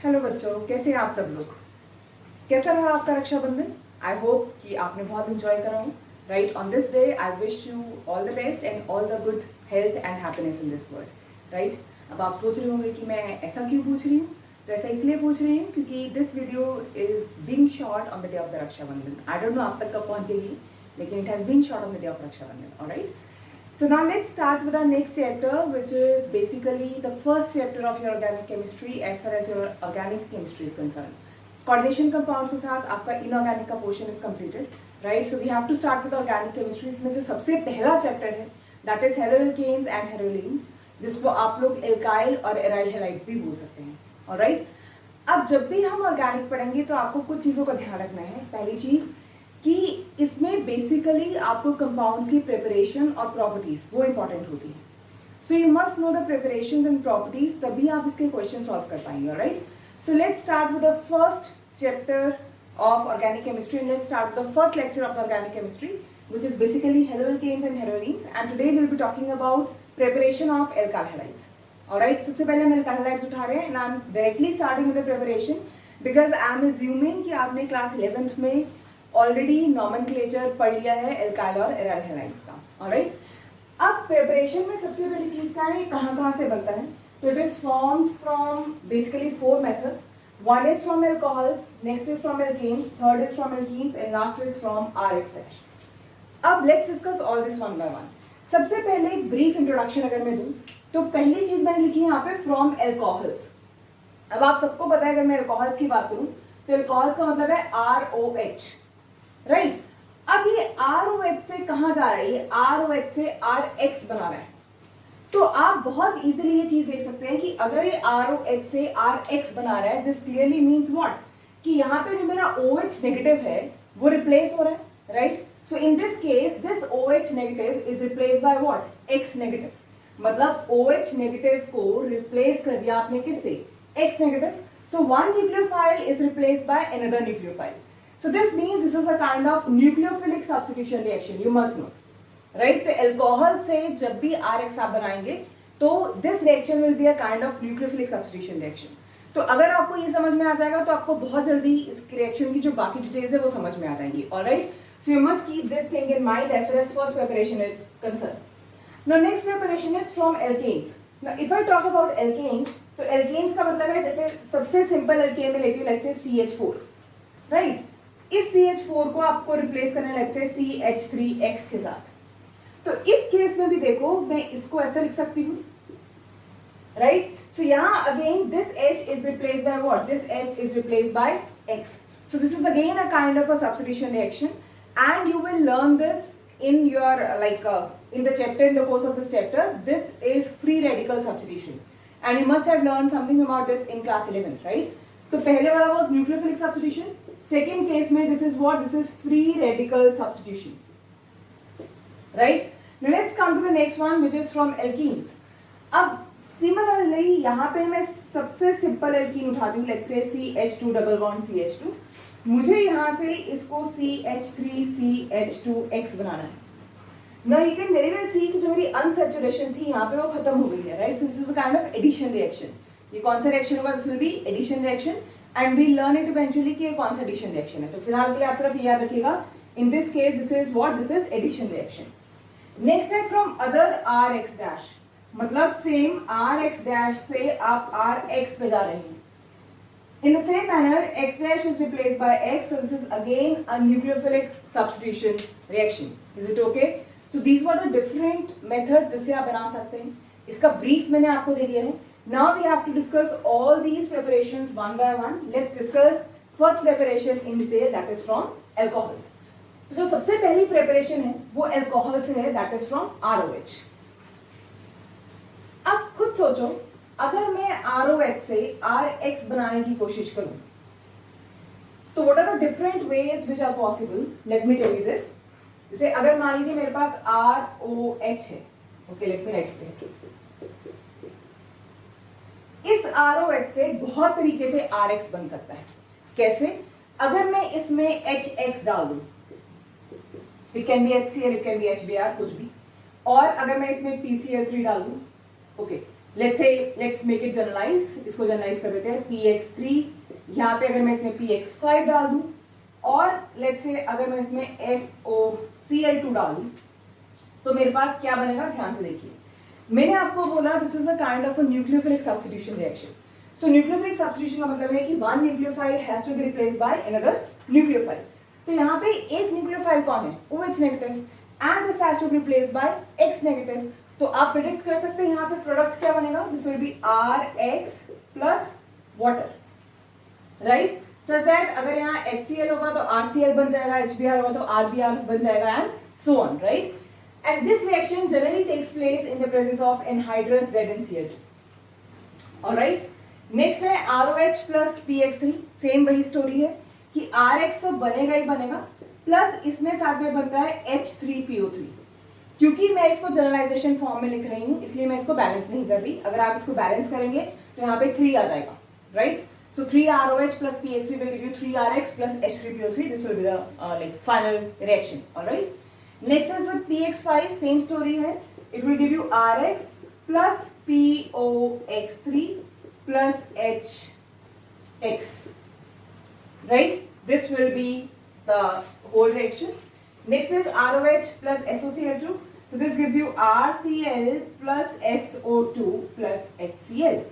Hello बच्चों, कैसे हैं आप सब लोग। कैसा रहा आपका रक्षाबंधन। आई होप कि आपने बहुत इंजॉय करा हो। Right, on this day I wish you all the best and all the good health and happiness in this world. Right, अब आप सोच रहे होंगे कि मैं ऐसा क्यों पूछ रही हूँ। तो ऐसा इसलिए पूछ रही हूँ क्योंकि this video is being shot on the day of the Rakshabandhan. I don't know आप तक कब पहुंचेगी, लेकिन it has been shot on the day of Rakshabandhan. Alright, so now let's start with our next chapter, which is basically the first chapter of your organic chemistry as far as your organic chemistry is concerned. Coordination compound के साथ आपका inorganic का portion is completed, right? So we have to start with organic chemistry. इसमें जो सबसे पहला chapter है, that is haloalkanes and heroines, जिसको आप लोग alkyl और aryl halides भी बोल सकते हैं, alright? अब जब भी हम organic पढ़ेंगे तो आपको कुछ चीजों का ध्यान रखना है। पहली चीज कि इसमें बेसिकली आपको कंपाउंड्स की प्रिपरेशन और प्रॉपर्टीज वो इंपॉर्टेंट होती है। So you must know the preparations and properties, तभी आप इसके क्वेश्चन सॉल्व कर पाएंगे। Right, so let's start with the first chapter of organic chemistry and let's start with the first lecture of the organic chemistry, which is basically haloalkanes and heroines, and today we will be talking about preparation of alkyl halides. Alright, सबसे पहले हम alkyl halides उठा रहे हैं and I am directly starting with the preparation because I am assuming कि आपने class 11th में already nomenclature पढ़ लिया है एल्काइल और एराइल हैलाइड्स का। ऑलराइट, अब प्रिपरेशन में सबसे पहली चीज क्या है, कहाँ से बनता है। तो it is formed from basically 4 methods. One is from alcohols, next is from alkanes, third is from alkenes and last is from RX-। अब let's discuss all this one by one. सबसे पहले एक ब्रीफ इंट्रोडक्शन अगर मैं दूं तो पहली चीज मैंने लिखी है यहाँ पे फ्रॉम एल्कोहल्स। अब आप सबको पता है अगर मैं एल्कोहल्स की बात करूं तो एल्कोहल्स का मतलब है ROH। राइट, अब ये ROH से कहां जा रहा है, ये ROH से RX बना रहा है। तो आप बहुत इजीली ये चीज देख सकते हैं कि अगर ये ROH से RX बना रहा है, दिस क्लियरली मींस व्हाट, कि यहाँ पे जो मेरा OH नेगेटिव है वो रिप्लेस हो रहा है। Right, so in this case this OH negative is replace by what, X negative. मतलब OH नेगेटिव को रिप्लेस कर दिया आपने किससे, X negative. So one nucleophile is replace by another nucleophile. So this means this is a kind of nucleophilic substitution reaction. You must know, right? तो alcohol से जब भी RX आप बनाएंगे तो this reaction will be a kind of nucleophilic substitution reaction. तो अगर आपको ये समझ में आ जाएगा तो आपको बहुत जल्दी इस रिएक्शन की जो बाकी डिटेल्स है वो समझ में आ जाएंगी। Alright? So you must keep this thing in mind as far as first preparation is concerned. Now next preparation is from alkanes. Now if I talk about alkanes, तो alkanes का मतलब है जैसे सबसे सिंपल alkane में लेती हूँ let's say CH4, right? इस CH4 को आपको रिप्लेस करना है लेट्स से CH3X के साथ। तो इस केस में भी देखो मैं इसको ऐसा लिख सकती हूँ। राइट, सो यहाँ again this H is replace by what, this H is replace by X. So this is again a kind of a substitution reaction and you will learn this in your in the chapter, in the course of this chapter. This is free radical substitution and you must have learned something about this in class 11th, right? तो पहले वाला was nucleophilic substitution, second case में this is what, this is free radical substitution. Right, now let's come to the next one which is from alkenes. अब similarly यहाँ पे मैं सबसे simple alkene उठाती हूँ let's say CH2 double bond CH2. मुझे यहाँ से इसको CH3CH2X बनाना है। Now you can very well see कि जो मेरी unsaturation थी यहाँ पे वो खत्म हो गई है। Right, so this is a kind of addition reaction. ये कौन सा रिएक्शन होगा, this will be addition reaction and we learn it eventually कि ये कौन सा एडिशन रिएक्शन है। तो फिलहाल के लिए आप सिर्फ याद रखिएगा in this case this is what, this is addition reaction. Next है फ्रॉम अदर RX डैश, मतलब सेम RX डैश से आप RX पे जा रहे हैं। In the same manner X dash is replaced by X, so this is again a nucleophilic substitution reaction. Is it okay? So these were the different method जिससे आप बना सकते हैं। इसका ब्रीफ मैंने आपको दे दिया है। Now we have to discuss all these preparations one by one. Let's discuss first preparation in detail, that is from alcohols. तो जो सबसे पहली preparation है वो alcohol से है, that is from ROH. अब खुद सोचो अगर मैं ROH से RX बनाने की कोशिश करूं तो what are the different ways which are possible? Let me tell you this. जैसे अगर मान लीजिए मेरे पास ROH है, okay, let me write it. इस ROH से बहुत तरीके से RX बन सकता है। कैसे? अगर मैं इसमें HX डाल दूं, it can be HCl, it can be HBr, कुछ भी, और अगर मैं इसमें PCl3 डाल दूं, okay, let's make it generalize, इसको जनरलाइज कर देते हैं px3, यहाँ पे अगर मैं इसमें px5 डाल दूं और लेट्स से अगर मैं इसमें SOCl2 डाल दूं तो मेरे पास क्या बनेगा, ध्यान से देखिए। मैंने आपको बोला this is a kind of a nucleophilic substitution reaction. So nucleophilic substitution का मतलब है कि one nucleophile has to be replaced by another nucleophile. तो यहाँ पे एक न्यूक्लियोफाइल कौन है, OH negative, and this has to be replaced by X negative. तो आप प्रेडिक्ट कर सकते हैं यहाँ पे प्रोडक्ट क्या बनेगा, this will B RX plus water, right, such that अगर यहाँ HCl होगा तो RCl बन जाएगा, HBr होगा तो RBr बन जाएगा, and so on, right. And this reaction generally takes place in the presence of anhydrous ZnCl2. Alright. Next है ROH plus PX3. सेम वही स्टोरी है कि RX तो बनेगा ही बनेगा, प्लस इसमें साथ में बनता है H3PO3। क्योंकि मैं इसको जनरलाइजेशन फॉर्म में लिख रही हूँ इसलिए मैं इसको बैलेंस नहीं कर रही। अगर आप इसको बैलेंस करेंगे तो यहाँ पे 3 आ जाएगा, right. So 3 ROH plus PX3 will give you 3 RX plus H3PO3. This will be the like final reaction. Alright. Next is with px5, same story है, it will give you Rx plus POX3 plus HX, right? This will be the whole reaction. Next is ROH plus SOCl2, so this gives you RCl plus SO2 plus HCl.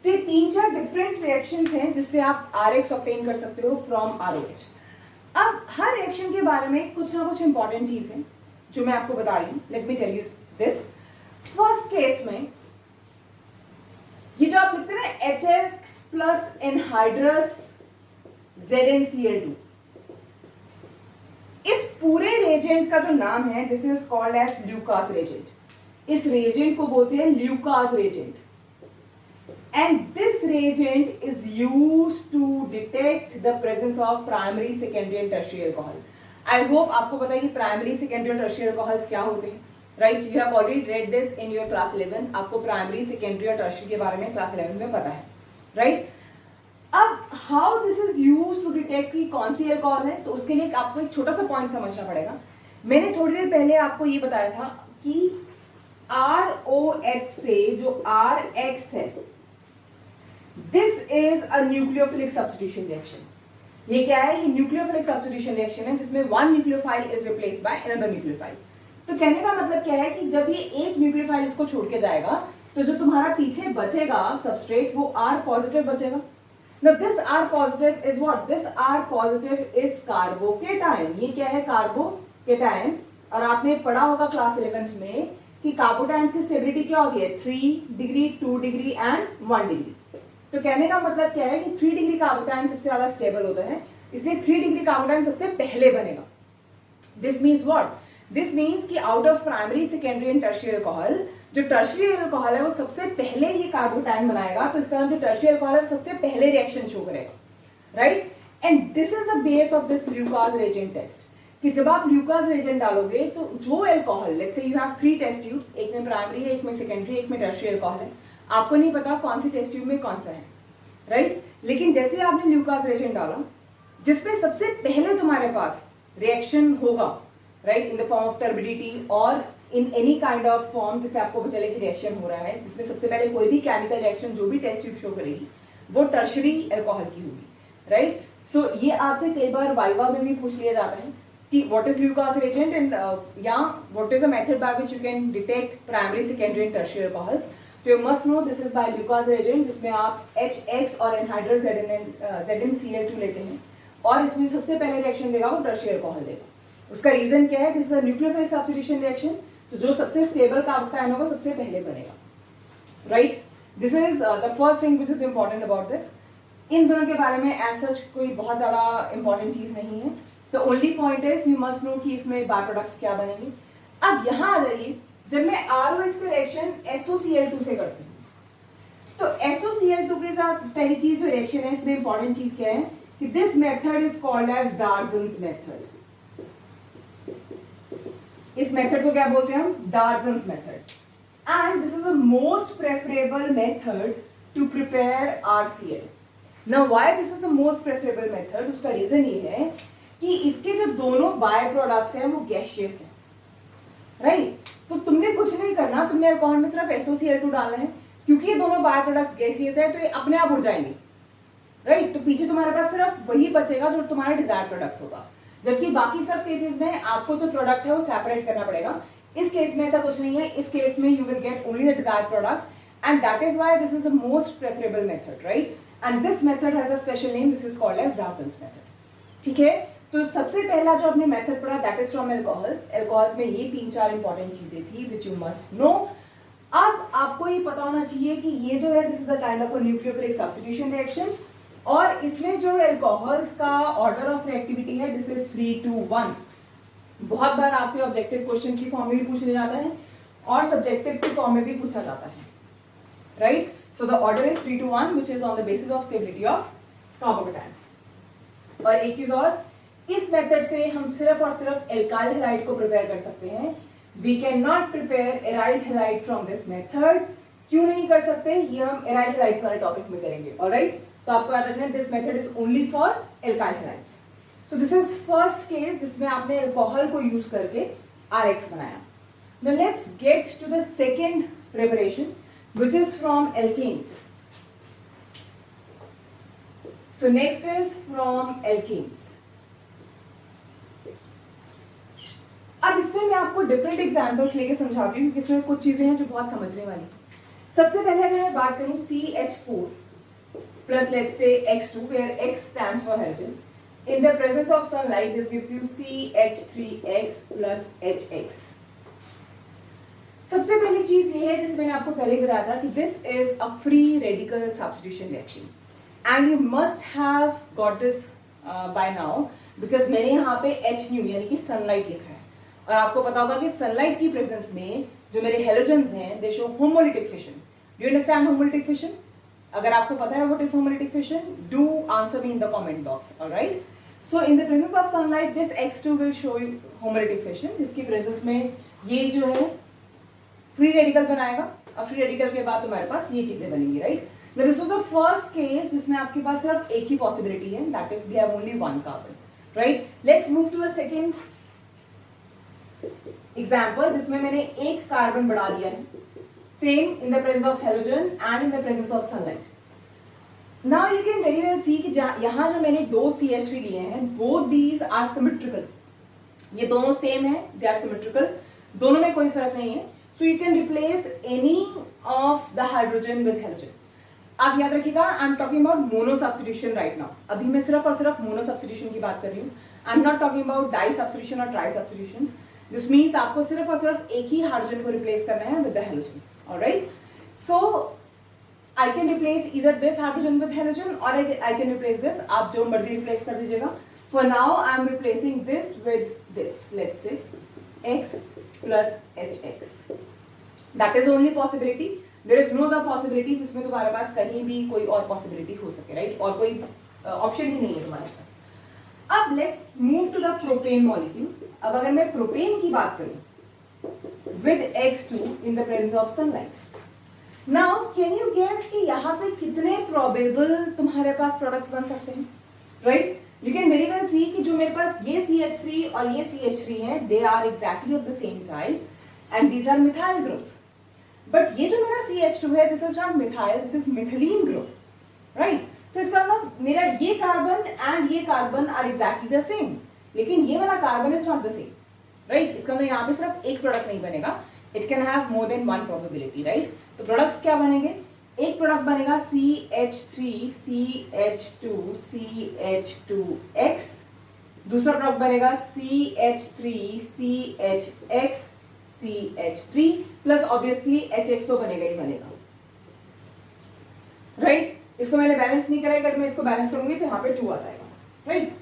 तो ये 3-4 different reactions हैं जिससे आप Rx obtain कर सकते हो from ROH। अब हर reaction के बारे में कुछ ना कुछ इंपॉर्टेंट चीज है जो मैं आपको बता रही हूं। Let me tell you this. First case में ये जो आप लिखते हैं ना HX प्लस एनहाइड्रस ZnCl2, इस पूरे रेजेंट का जो नाम है this is called as Lucas reagent. इस रेजेंट को बोलते हैं Lucas reagent, and this reagent is used to detect the presence of primary, secondary and tertiary alcohol. I hope आपको पता है कि primary, secondary और tertiary alcohols क्या होते हैं, right? You have already read this in your class 11th. आपको primary, secondary और tertiary के बारे में class 11 में पता है, right? अब how this is used to detect कि कौन सी alcohol है, तो उसके लिए आपको एक छोटा सा point समझना पड़ेगा। मैंने थोड़ी देर पहले आपको ये बताया था कि ROH से जो RX है, This is a nucleophilic substitution reaction. ये क्या है, ये nucleophilic substitution reaction है जिसमें one nucleophile is replaced by another nucleophile. तो कहने का मतलब क्या है कि जब ये एक nucleophile इसको छोड़ के जाएगा तो जो तुम्हारा पीछे बचेगा substrate वो R positive बचेगा। Now this R positive is what? This R positive is carbocation. ये क्या है, carbocation। और आपने पढ़ा होगा क्लास 11th में कि कार्बोटाइंस की स्टेबिलिटी क्या होती है, 3 डिग्री, 2 डिग्री एंड 1 डिग्री। तो कहने का मतलब क्या है कि 3 डिग्री कार्बोटाइन सबसे ज्यादा स्टेबल होता है, इसलिए 3 डिग्री कार्बोटाइन सबसे पहले बनेगा। This means what? This means कि out of primary, secondary and tertiary alcohol, जो टर्शियरी अल्कोहल है वो सबसे पहले ये कार्बोटाइन बनाएगा, तो इसका जो टर्शियरी अल्कोहल है सबसे पहले रिएक्शन शो करेगा, right. And this is the base of this Lucas reagent test, कि जब आप ल्यूकास रेजेंट डालोगे तो जो अल्कोहल, let's say you have 3 test tubes, एक में प्राइमरी है, एक में सेकेंडरी, एक में टर्शियरी अल्कोहल है, आपको नहीं पता कौन सी टेस्ट ट्यूब में कौन सा है, राइट। लेकिन जैसे आपने ल्यूकास रेजेंट डाला जिसमें सबसे पहले तुम्हारे पास रिएक्शन होगा, right, in the form of turbidity और in any kind of form जिससे आपको पता चले कि रिएक्शन हो रहा है, जिसमें सबसे पहले कोई भी केमिकल रिएक्शन जो भी टेस्ट ट्यूब शो करेगी वो टर्शियरी अल्कोहल की होगी, राइट। सो ये आपसे कई बार वाइवा में भी पूछ लिया जाता है कि what is Lucas reagent and या what is a method by which you can detect primary, secondary and tertiary alcohols. तो you must know this is by Lucas reagent, जिसमें आप HX और एनहाइड्रस ZnCl2 लेते हैं और इसमें सबसे पहले रिएक्शन देगा वो टर्शियरी अल्कोहल देगा। उसका रीजन क्या है, this is a nucleophilic substitution reaction, तो जो सबसे स्टेबल कार्बोटाइन होगा सबसे पहले बनेगा, right. This is the first thing which is important about this. इन दोनों के बारे में एज सच कोई बहुत ज्यादा इंपॉर्टेंट चीज नहीं है, तो only point is you must no कि इसमें बाय प्रोडक्ट्स क्या बनेंगे। अब यहां आ जाइए, जब मैं ROH का रिएक्शन SOCl2 से करती हूँ तो SOCl2 के साथ पहली चीज जो रिएक्शन है इसमें इंपॉर्टेंट चीज क्या है कि this method is called as Darzens method. इस मेथड को क्या बोलते हैं हम, Darzens method, and this is the most preferable method to prepare RCl। Now why this is the most preferable method, उसका रीजन ये है कि इसके जो दोनों बाय प्रोडक्ट्स हैं वो गैसियस हैं, राइट। तो तुमने कुछ नहीं करना, तुमने अल्कोहल में सिर्फ SOCl2 डालना है, क्योंकि ये दोनों बाय प्रोडक्ट्स गैसियस है तो ये अपने आप उड़ जाएंगे, राइट। तो पीछे तुम्हारे पास सिर्फ वही बचेगा जो तुम्हारा डिजायर प्रोडक्ट होगा, जबकि बाकी सब केसेस में आपको जो प्रोडक्ट है वो सेपरेट करना पड़ेगा। इस केस में ऐसा कुछ नहीं है, इस केस में you will get only the desired product and that is why this is the most preferable method, right. And this method has a special name, this is called as Dalton's method, ठीक है। तो सबसे पहला जो आपने method पढ़ा that is from alcohols. Alcohols में ये 3-4 इंपॉर्टेंट चीजें थी विच यू मस्ट नो। अब आपको ये पता होना चाहिए कि ये जो है this is a kind of a nucleophilic substitution reaction, और इसमें जो एल्कोहल्स का ऑर्डर ऑफ रिएक्टिविटी है दिस इज 3-2-1। बहुत बार आपसे ऑब्जेक्टिव क्वेश्चन की फॉर्म में भी पूछ लिया जाता है और सब्जेक्टिव की फॉर्म में भी पूछा जाता है, right. So the order is 3-2-1 which is on the basis of stability of carbocation. और एक चीज और, इस मेथड से हम सिर्फ और सिर्फ एल्काइल हैलाइड को प्रिपेयर कर सकते हैं। We can not prepare aryl halide from this method. क्यों नहीं कर सकते, ये हम एराइल हैलाइड्स वाले टॉपिक में करेंगे, ऑलराइट। तो आपको याद रखना है this method is only for alkyl halides. So this is first case जिसमें आपने एल्कोहल को यूज करके RX बनाया। Now let's get to the second preparation which is from alkanes. So next is from alkanes. अब इसमें मैं आपको different examples लेके समझाती हूँ क्योंकि इसमें कुछ चीजें हैं जो बहुत समझने वाली। सबसे पहले अगर मैं बात करूँ CH4 plus let's say X2 where X stands for halogen. In the presence of sunlight this gives you CH3X plus HX. सबसे पहली चीज ये है जिसे मैंने आपको पहले बताया था कि this is a free radical substitution reaction and you must have got this by now because मैंने यहाँ पे H न्यू यानी कि सनलाइट लिखा है और आपको पता होगा कि सनलाइट की प्रेजेंस में जो मेरे हेलोजेंस हैं दे show homolytic fission. Do you understand homolytic fission? अगर आपको पता है what is homolytic fission do answer me in the comment box, alright. So in the presence of sunlight this X2 will show you homolytic fission जिसकी presence में ये जो है free radical बनाएगा और फ्री रेडिकल के बाद तुम्हारे पास ये चीजें बनेंगी, right. This was the first case जिसमें आपके पास सिर्फ एक ही पॉसिबिलिटी है that is we have only one carbon, right. Let's move to the second example जिसमें मैंने एक कार्बन बढ़ा दिया है same in the presence of halogen and in the presence of sunlight. Now you can very well see कि यहां जो मैंने दो CH3 लिए हैं बोथ दीज आर सिमेट्रिकल, ये दोनों सेम है, दे आर सिमेट्रिकल, दोनों में कोई फर्क नहीं है। So you can replace any of the hydrogen with halogen. आप याद रखिएगा I am talking about mono substitution right now. अभी मैं सिर्फ और सिर्फ मोनो सब्स्टिट्यूशन की बात कर रही हूँ। I am not talking about di substitution और ट्राई सब्स्टिट्यूशन। दिस मीन्स आपको सिर्फ और सिर्फ एक ही हाइड्रोजन को रिप्लेस करना है with the halogen, alright. So I can replace either this hydrogen with halogen और आई कैन रिप्लेस दिस, आप जो मर्जी रिप्लेस कर दीजिएगा। For now I am replacing this with this, let's say X plus HX. That is only possibility. There is no other possibility जिसमें तुम्हारे पास कहीं भी कोई और possibility हो सके, right? और कोई ऑप्शन ही नहीं है तुम्हारे पास। अब let's move to the propane molecule. अब अगर मैं प्रोपेन की बात करूं with X2 in the presence of sunlight. Now can you guess कि यहाँ पे कितने probable तुम्हारे पास products बन सकते हैं, right? You can very well see कि जो मेरे पास ये CH3 और ये CH3 हैं, they are exactly of the same type and these are methyl groups. But ये जो मेरा CH2 है, this is not methyl, this is methylene group, right? So इसका मतलब मेरा ये कार्बन एंड ये carbon are exactly the same, लेकिन ये वाला carbon is not the same, right? इसका मतलब यहाँ पे सिर्फ एक प्रोडक्ट नहीं बनेगा, it can have more than one probability, right? तो प्रोडक्ट्स क्या बनेंगे? एक प्रोडक्ट बनेगा CH3 CH2 CH2X, दूसरा प्रोडक्ट बनेगा CH3 CHX CH3 plus obviously HXO बनेगा ही बनेगा, राइट। इसको मैंने बैलेंस नहीं करा, अगर मैं इसको बैलेंस करूंगी तो यहाँ पे 2 आ जाएगा, राइट।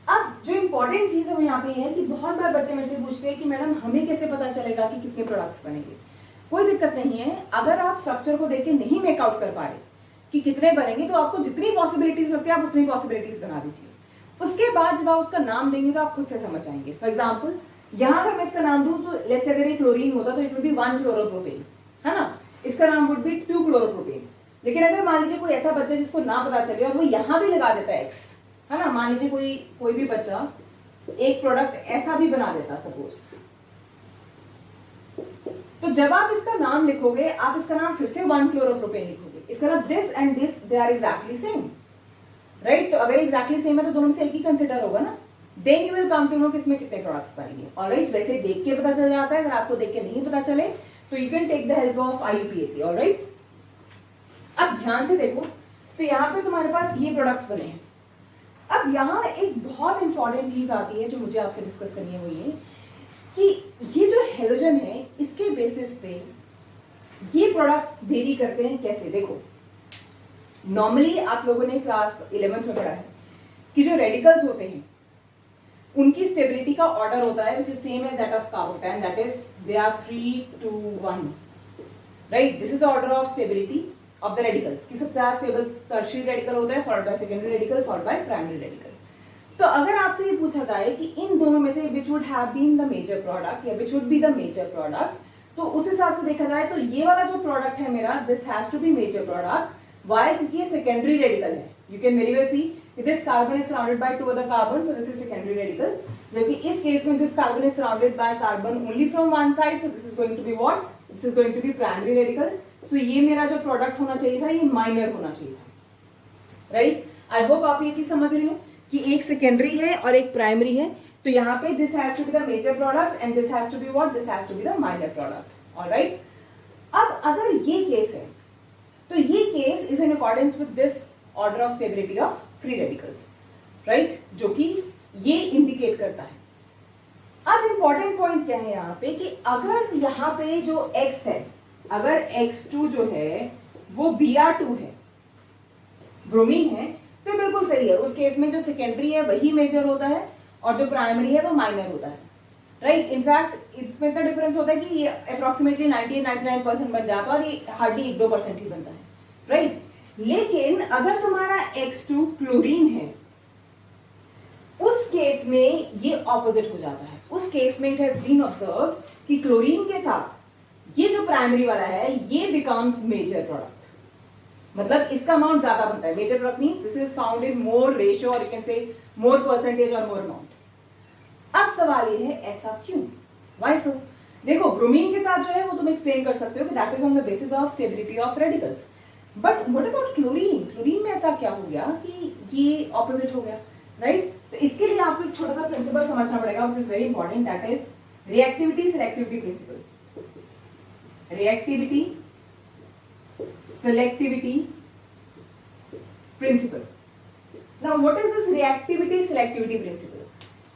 अब जो इंपॉर्टेंट चीज है वो यहाँ पे है कि बहुत बार बच्चे मेरे से पूछते हैं कि मैडम हमें कैसे पता चलेगा कि कितने प्रोडक्ट्स बनेंगे। कोई दिक्कत नहीं है, अगर आप स्ट्रक्चर को देख के नहीं मेकआउट कर पा रहे कि कितने बनेंगे तो आपको जितनी पॉसिबिलिटीज लगती है आप उतनी पॉसिबिलिटीज बना दीजिए। उसके बाद जब आप उसका नाम देंगे तो आप खुद से समझ आएंगे। फॉर एग्जाम्पल यहाँ अगर मैं इसका नाम दूं तो लेट्स से अगर ये क्लोरीन होता तो इट वुड बी 1 क्लोरोप्रोपेन, है ना। इसका नाम वुड बी 2 क्लोरोप्रोपेन। लेकिन अगर मान लीजिए कोई ऐसा बच्चा जिसको ना पता चले और वो यहाँ भी लगा देता है X, है ना, मान लीजिए कोई भी बच्चा एक प्रोडक्ट ऐसा भी बना देता, सपोज तो जब आप इसका नाम लिखोगे, आप इसका नाम फिर से 1-क्लोरोप्रोपेन लिखोगे, इसका नाम this and this they are exactly same, right. तो अगर एग्जैक्टली सेम है तो दोनों में से एक ही कंसिडर होगा ना, then you will come to know कि इसमें कितने प्रोडक्ट्स बनेंगे। ऑलराइट, वैसे देख के पता चल जाता है, अगर आपको देख के नहीं पता चले तो you can take the help of IUPAC। Alright, अब ध्यान से देखो, तो यहाँ पे तुम्हारे पास ये प्रोडक्ट्स बने हैं। अब यहाँ एक बहुत इंपॉर्टेंट चीज आती है जो मुझे आपसे डिस्कस करनी है, वो ये कि ये जो हेलोजन है इसके बेसिस पे ये प्रोडक्ट्स वेरी करते हैं कैसे। देखो, नॉर्मली आप लोगों ने क्लास 11th में पढ़ा है कि जो रेडिकल्स होते हैं उनकी स्टेबिलिटी का ऑर्डर होता है which is same as that of carbocation, that is they are 3 to 1, right. This is order of stability of the radicals कि सबसे ज्यादा स्टेबल टर्शियरी रेडिकल होता है, followed by secondary radical, followed by primary radical. तो अगर आपसे ये पूछा जाए कि इन दोनों में से which would have been the major product या which would be the major product, तो उस हिसाब से देखा जाए तो ये वाला जो प्रोडक्ट है मेरा, this has to be major product. Why? क्योंकि ये सेकेंडरी रेडिकल है। You can very well see this carbon is surrounded by 2 other carbons, so this is secondary radical, जबकि इस केस में this carbon is surrounded by carbon only from one side, so this is going to be what? This is going to be primary radical. So ये मेरा जो product होना चाहिए था ये माइनर होना चाहिए था, राइट। आई होप आप ये चीज समझ रही हो कि एक सेकेंडरी है और एक प्राइमरी है। तो यहाँ पे this has to be the major product and this has to be what? This has to be the minor product. Alright, अब अगर ये केस है तो ये case is in accordance with this order of stability of free radicals, right, जो कि ये indicate करता है। अब इंपॉर्टेंट पॉइंट क्या है यहाँ पे कि अगर यहाँ पे जो X है, अगर X2 जो है वो Br2 है, ब्रोमीन है, तो बिल्कुल सही है। उस केस में जो सेकेंडरी है वही मेजर होता है और जो प्राइमरी है वो माइनर होता है, राइट। इनफैक्ट इसमें इतना डिफरेंस होता है कि ये अप्रोक्सीमेटली 98-99% बन जाता है और ये हार्डली 1-2% ही बनता है, राइट। लेकिन अगर तुम्हारा X2 क्लोरीन है, उस केस में ये ऑपोजिट हो जाता है। उस केस में इट हैज बीन ऑब्जर्व्ड कि क्लोरीन के साथ ये जो प्राइमरी वाला है ये बिकम्स मेजर प्रोडक्ट, मतलब इसका अमाउंट ज्यादा बनता है। Major product means this is found in more ratio और you can say more percentage और मोर अमाउंट। अब सवाल ये है ऐसा क्यों, व्हाई सो? देखो, ब्रोमीन के साथ जो है वो तुम एक्सप्लेन कर सकते हो कि that is on the basis of stability of radicals, but what about chlorine? Chlorine में ऐसा क्या हो गया कि ये ऑपोजिट हो गया, राइट। तो इसके लिए आपको एक छोटा सा प्रिंसिपल समझना पड़ेगा which is very important, that is reactivity selectivity principle. Reactivity selectivity principle. Now what is this reactivity selectivity principle?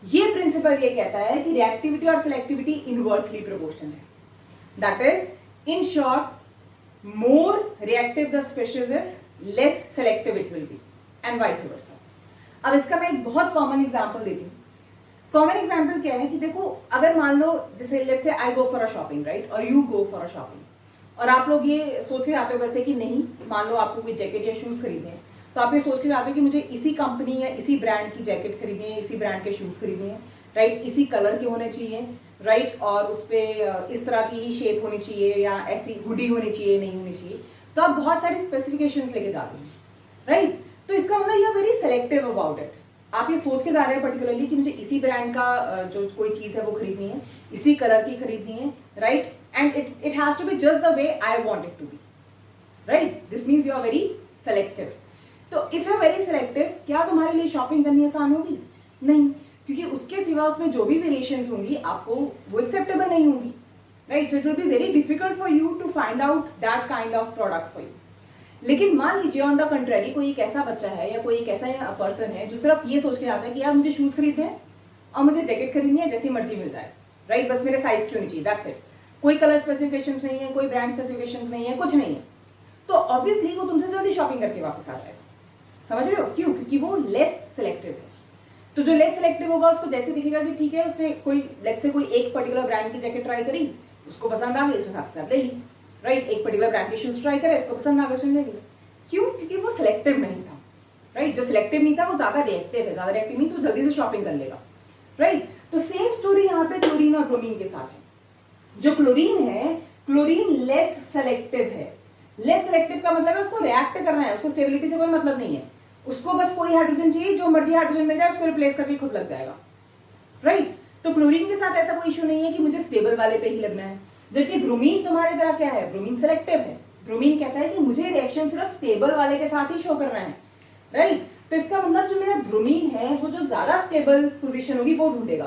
ये प्रिंसिपल ये कहता है कि रिएक्टिविटी और सेलेक्टिविटी इनवर्सली प्रोपोर्शनल है, that is in short more reactive the species is, less selective it will be and vice versa. अब इसका मैं एक बहुत कॉमन एग्जांपल देती हूँ। कॉमन एग्जांपल क्या है कि देखो, अगर मान लो जैसे let's say I go for a shopping, right, और you go for a shopping, और आप लोग ये सोच के जाते हो वैसे कि नहीं, मान लो आपको कोई जैकेट या शूज खरीदने हैं, तो आप ये सोच के जाते हो कि मुझे इसी कंपनी या इसी ब्रांड की जैकेट खरीदनी है, इसी ब्रांड के शूज खरीदने हैं, राइट, इसी कलर के होने चाहिए, राइट, और उस पर इस तरह की ही शेप होनी चाहिए या ऐसी हुडी होनी चाहिए, नहीं होनी चाहिए। तो आप बहुत सारी स्पेसिफिकेशंस लेके जाते हैं, राइट। तो इसका मतलब you are very selective about it. आप ये सोच के जा रहे हैं पर्टिकुलरली कि मुझे इसी ब्रांड का जो कोई चीज है वो खरीदनी है, इसी कलर की खरीदनी है, right, and it has to be just the way I want it to be, right. This means you are very selective. तो if you are very selective, क्या तुम्हारे लिए शॉपिंग करनी आसान होगी? नहीं, क्योंकि उसके सिवा उसमें जो भी वेरिएशंस होंगी आपको वो एक्सेप्टेबल नहीं होंगी, right. So it will be very difficult for you to find out that kind of product for you. लेकिन मान लीजिए ऑन द कंट्रेरी कोई एक ऐसा बच्चा है या कोई एक ऐसा पर्सन है जो सिर्फ ये सोच के आता है कि यार मुझे शूज खरीदने हैं और मुझे जैकेट खरीदनी है, जैसी मर्जी मिल जाए, राइट, बस मेरे साइज क्यों नहीं चाहिए, दैट्स इट। कोई कलर स्पेसिफिकेशंस नहीं है, कोई ब्रांड स्पेसिफिकेशंस नहीं है, कुछ नहीं है, तो ऑब्वियसली वो तुमसे जल्दी शॉपिंग करके वापस आ जाएगा। समझ रहे हो क्यों? क्योंकि वो लेस सिलेक्टिव है। तो जो लेस सिलेक्टिव होगा उसको जैसे दिखेगा कि ठीक है, उसने कोई लेट्स से कोई एक पर्टिकुलर ब्रांड की जैकेट ट्राई करी, उसको पसंद आ गई, उसके साथ ले ली, राइट। एक पर्टिकुलर ब्रांड के शूज ट्राई करे, उसको पसंद आ गए, उसने ले लिया। क्यों? क्योंकि वो सिलेक्टिव नहीं था, राइट। जो सिलेक्टिव नहीं था वो ज्यादा रिएक्टिव है। ज्यादा रिएक्टिव मींस वो जल्दी से शॉपिंग कर लेगा, राइट। तो सेम स्टोरी यहाँ पे क्लोरीन और ब्रोमीन के साथ है। जो क्लोरीन है, क्लोरीन लेस सेलेक्टिव है। लेस सेलेक्टिव का मतलब है उसको रिएक्ट करना है, उसको स्टेबिलिटी से कोई मतलब नहीं है, उसको बस कोई हाइड्रोजन चाहिए, जो मर्जी हाइड्रोजन मिल जाए उसको रिप्लेस करके खुद लग जाएगा, राइट। तो क्लोरीन के साथ ऐसा कोई इश्यू नहीं है कि मुझे स्टेबल वाले पे ही लगना है, जबकि ब्रोमीन तुम्हारी तरह क्या है, ब्रोमीन सेलेक्टिव है। ब्रोमीन कहता है कि मुझे रिएक्शन सिर्फ स्टेबल वाले के साथ ही शो करना है, राइट। तो इसका मतलब जो मेरा ब्रोमीन है वो जो ज्यादा स्टेबल पोजीशन होगी वो ढूंढेगा।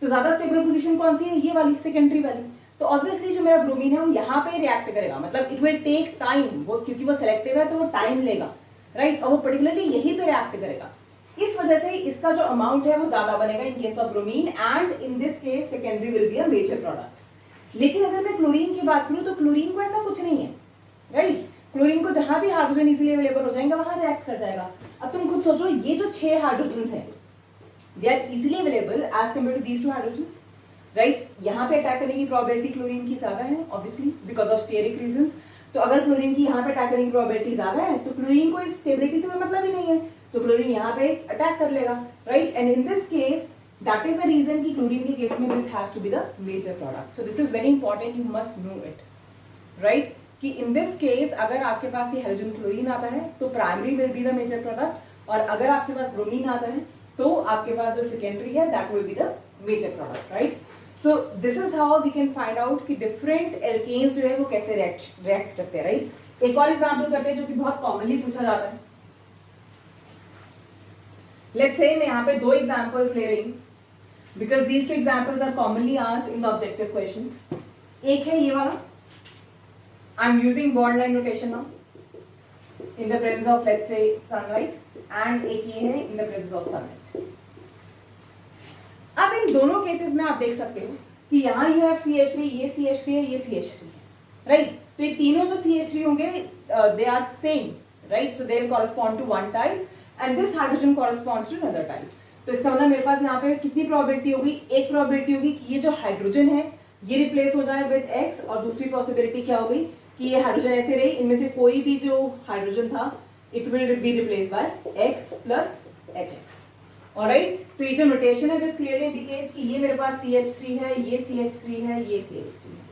तो ज्यादा स्टेबल पोजीशन कौन सी है, ये वाली, सेकेंडरी वाली। तो ऑब्वियसली जो मेरा ब्रोमीन है वो यहाँ पे रिएक्ट करेगा, मतलब इट विल टेक टाइम, वो क्योंकि वो सेलेक्टिव है तो वो टाइम लेगा, राइट। और वो पर्टिकुलरली यहीं पे रिएक्ट करेगा। इस वजह से इसका जो अमाउंट है वो ज्यादा बनेगा in case of bromine, and in this case secondary will be a major product. लेकिन अगर मैं क्लोरीन की बात करूं तो क्लोरीन को ऐसा कुछ नहीं है, राइट। क्लोरीन को जहां भी हाइड्रोजन इजीली अवेलेबल हो जाएगा वहां रिएक्ट कर जाएगा। अब तुम खुद सोचो, ये जो 6 हाइड्रोजन हैं they are easily available as compare to these 2 hydrogen, right. यहाँ पे अटैक करने की प्रोबेबिलिटी क्लोरीन की ज्यादा है, obviously because of steric reasons. तो अगर क्लोरीन की यहाँ पे अटैक करने की प्रोबेबिलिटी ज्यादा है तो क्लोरीन को इस स्टेबिलिटी से कोई मतलब ही नहीं है, तो क्लोरीन यहाँ पे अटैक कर लेगा, right. And in this case that is the reason कि क्लोरीन के केस में this has to be the major product. So this is very important, you must know it, right, कि इन दिस केस अगर आपके पास ये hydrogen chlorine आता है तो primary will be the major product, और अगर आपके पास ब्रोमीन आता है तो आपके पास जो सेकेंडरी है that will be the major product, right. So this is how we can find out कि डिफरेंट एल्केन्स जो है वो कैसे रिएक्ट करते हैं, राइट। एक और एग्जांपल करते हैं जो कि बहुत कॉमनली पूछा जाता है। लेट्स से मैं यहाँ पे 2 एग्जांपल्स ले रही हूं because these 2 examples are commonly asked in the objective questions. एक है ये वाला, I am using bond line notation now in the presence of let's say sunlight, and एक ये है in the presence of sunlight। अब इन दोनों केसेस में आप देख सकते हो कि यहाँ you have CH3, ये CH3 है, ये CH3 है, राइट। तो ये तीनों जो CH3 होंगे they are same, right, so they will correspond to one type and this hydrogen corresponds to another type। तो इसका मतलब मेरे पास यहाँ पे कितनी प्रोबेबिलिटी होगी, एक प्रोबेबिलिटी होगी कि ये जो हाइड्रोजन है ये रिप्लेस हो जाए विद X, और दूसरी पॉसिबिलिटी क्या हो गई कि ये हाइड्रोजन ऐसे रही, इनमें से कोई भी जो हाइड्रोजन था it will be replace by X plus HX, alright. तो ये जो नोटेशन है दिस क्लियरली इंडिकेट्स कि ये मेरे पास CH3 है, ये CH3 है, ये CH3 है।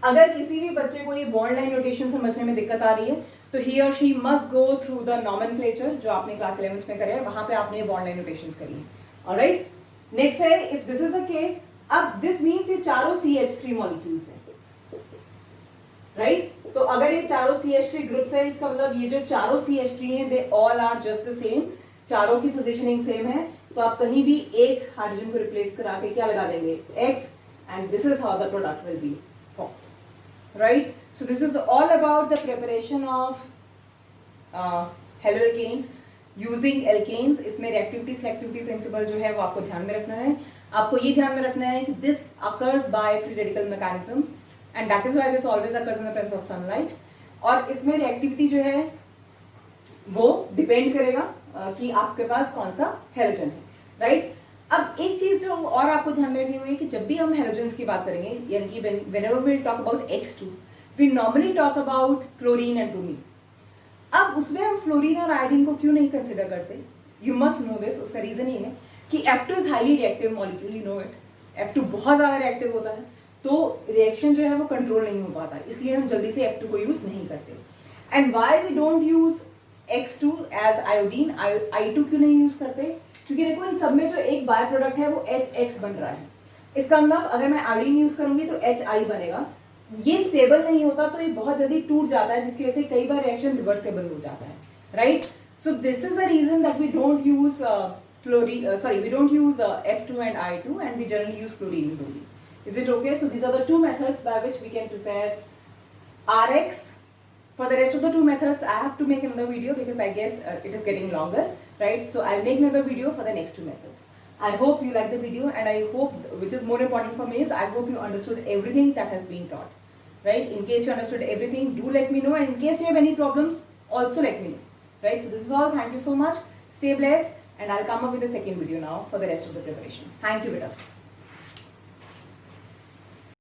अगर किसी भी बच्चे को ये बॉन्ड लाइन नोटेशन समझने में दिक्कत आ रही है तो ही और she must go through the nomenclature जो आपने क्लास 11th में करे है, वहां पे आपने बॉन्ड लाइन नोटेशंस करी है, ऑलराइट। नेक्स्ट है if this is a case, अब दिस मींस ये चारों CH3 मॉलिक्यूल्स हैं, राइट। तो अगर ये चारों CH3 ग्रुप्स है इसका मतलब ये जो चारों CH3 हैं they all are just the same, चारों की पोजीशनिंग सेम है। तो आप कहीं भी एक हाइड्रोजन को रिप्लेस करा के क्या लगा देंगे X, and this is how the product will be form, right. So this is all about the preparation of haloalkanes using alkanes. इसमें रिएक्टिविटी सिलेक्टिविटी प्रिंसिपल जो है वो आपको ध्यान में रखना है। आपको ये ध्यान में रखना है कि this occurs by free radical mechanism and that is why this always occurs in the presence of sunlight। और इसमें रिएक्टिविटी जो है वो डिपेंड करेगा कि आपके पास कौन सा हेलोजन है, राइट। अब एक चीज जो और आपको ध्यान में रखनी हुई है कि जब भी हम हेलोजन्स की बात करेंगे, यानी कि whenever we talk about X2 we normally talk about chlorine and bromine. अब उसमें हम फ्लोरीन और आयोडीन को क्यों नहीं कंसिडर करते, यू मस्ट नो दिस। उसका रीजन ये है कि F2 is highly reactive molecule, you know it. F2 बहुत ज्यादा रिएक्टिव होता है तो रिएक्शन जो है वो कंट्रोल नहीं हो पाता, इसलिए हम जल्दी से F2 को यूज नहीं करते। And why we don't use X2 as iodine, I2 क्यों नहीं यूज करते, क्योंकि देखो इन सब में जो एक बाय प्रोडक्ट है वो HX बन रहा है। इसका मतलब अगर मैं आयोडीन यूज करूंगी तो HI बनेगा, ये स्टेबल नहीं होता तो ये बहुत जल्दी टूट जाता है, जिसकी वजह से कई बार रिएक्शन रिवर्सेबल हो जाता है, right. So this is the reason that we don't use we don't use F2 and I2 and we generally use chlorine only। Is it okay? So these are the 2 methods by which we can prepare RX. For the rest of the 2 methods, I have to make another video because I guess it is getting longer, right? So I'll make another video for the next 2 methods. I hope you like the video, and I hope, which is more important for me, is I hope you understood everything that has been taught, right? In case you understood everything, do let me know, and in case you have any problems, also let me know, right? So this is all. Thank you so much. Stay blessed, and I'll come up with the second video now for the rest of the preparation. Thank you, beta.